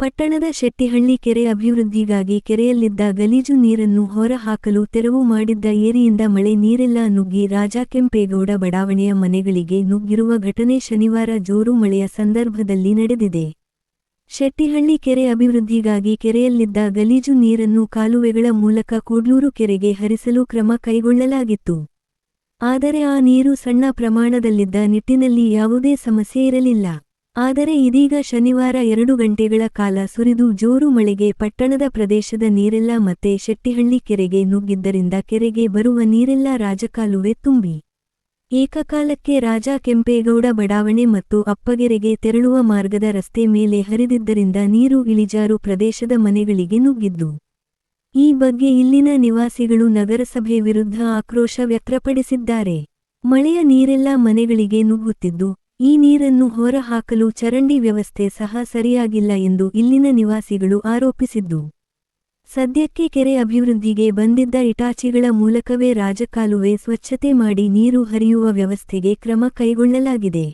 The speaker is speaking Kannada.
ಪಟ್ಟಣದ ಶೆಟ್ಟಿಹಳ್ಳಿ ಕೆರೆ ಅಭಿವೃದ್ಧಿಗಾಗಿ ಕೆರೆಯಲ್ಲಿದ್ದ ಗಲೀಜು ನೀರನ್ನು ಹೊರಹಾಕಲು ತೆರವು ಮಾಡಿದ್ದ ಏರಿಯಿಂದ ಮಳೆ ನೀರೆಲ್ಲ ನುಗ್ಗಿ ರಾಜಕೆಂಪೇಗೌಡ ಬಡಾವಣೆಯ ಮನೆಗಳಿಗೆ ನುಗ್ಗಿರುವ ಘಟನೆ ಶನಿವಾರ ಜೋರು ಮಳೆಯ ಸಂದರ್ಭದಲ್ಲಿ ನಡೆದಿದೆ. ಶೆಟ್ಟಿಹಳ್ಳಿ ಕೆರೆ ಅಭಿವೃದ್ಧಿಗಾಗಿ ಕೆರೆಯಲ್ಲಿದ್ದ ಗಲೀಜು ನೀರನ್ನು ಕಾಲುವೆಗಳ ಮೂಲಕ ಕೂಡ್ಲೂರು ಕೆರೆಗೆ ಹರಿಸಲು ಕ್ರಮ ಕೈಗೊಳ್ಳಲಾಗಿತ್ತು. ಆದರೆ ಆ ನೀರು ಸಣ್ಣ ಪ್ರಮಾಣದಲ್ಲಿದ್ದ ನಿಟ್ಟಿನಲ್ಲಿ ಯಾವುದೇ ಸಮಸ್ಯೆ ಇರಲಿಲ್ಲ. ಆದರೆ ಇದೀಗ ಶನಿವಾರ 2 ಗಂಟೆಗಳ ಕಾಲ ಸುರಿದು ಜೋರು ಮಳೆಗೆ ಪಟ್ಟಣದ ಪ್ರದೇಶದ ನೀರೆಲ್ಲ ಮತ್ತೆ ಶೆಟ್ಟಿಹಳ್ಳಿ ಕೆರೆಗೆ ನುಗ್ಗಿದ್ದರಿಂದ ಕೆರೆಗೆ ಬರುವ ನೀರೆಲ್ಲ ರಾಜಕಾಲುವೆ ತುಂಬಿ ಏಕಕಾಲಕ್ಕೆ ರಾಜಕೆಂಪೇಗೌಡ ಬಡಾವಣೆ ಮತ್ತು ಅಪ್ಪಗೆರೆಗೆ ತೆರಳುವ ಮಾರ್ಗದ ರಸ್ತೆ ಮೇಲೆ ಹರಿದಿದ್ದರಿಂದ ನೀರು ಇಳಿಜಾರು ಪ್ರದೇಶದ ಮನೆಗಳಿಗೆ ನುಗ್ಗಿದ್ದು. ಈ ಬಗ್ಗೆ ಇಲ್ಲಿನ ನಿವಾಸಿಗಳು ನಗರಸಭೆ ವಿರುದ್ಧ ಆಕ್ರೋಶ ವ್ಯಕ್ತಪಡಿಸಿದ್ದಾರೆ. ಮಳೆಯ ನೀರೆಲ್ಲ ಮನೆಗಳಿಗೆ ನುಗ್ಗುತ್ತಿದ್ದು, ಈ ನೀರನ್ನು ಹೊರಹಾಕಲು ಚರಂಡಿ ವ್ಯವಸ್ಥೆ ಸಹ ಸರಿಯಾಗಿಲ್ಲ ಎಂದು ಇಲ್ಲಿನ ನಿವಾಸಿಗಳು ಆರೋಪಿಸಿದ್ದು, ಸದ್ಯಕ್ಕೆ ಕೆರೆ ಅಭಿವೃದ್ಧಿಗೆ ಬಂದಿದ್ದ ಇಟಾಚಿಗಳ ಮೂಲಕವೇ ರಾಜಕಾಲುವೆ ಸ್ವಚ್ಛತೆ ಮಾಡಿ ನೀರು ಹರಿಯುವ ವ್ಯವಸ್ಥೆಗೆ ಕ್ರಮ ಕೈಗೊಳ್ಳಲಾಗಿದೆ.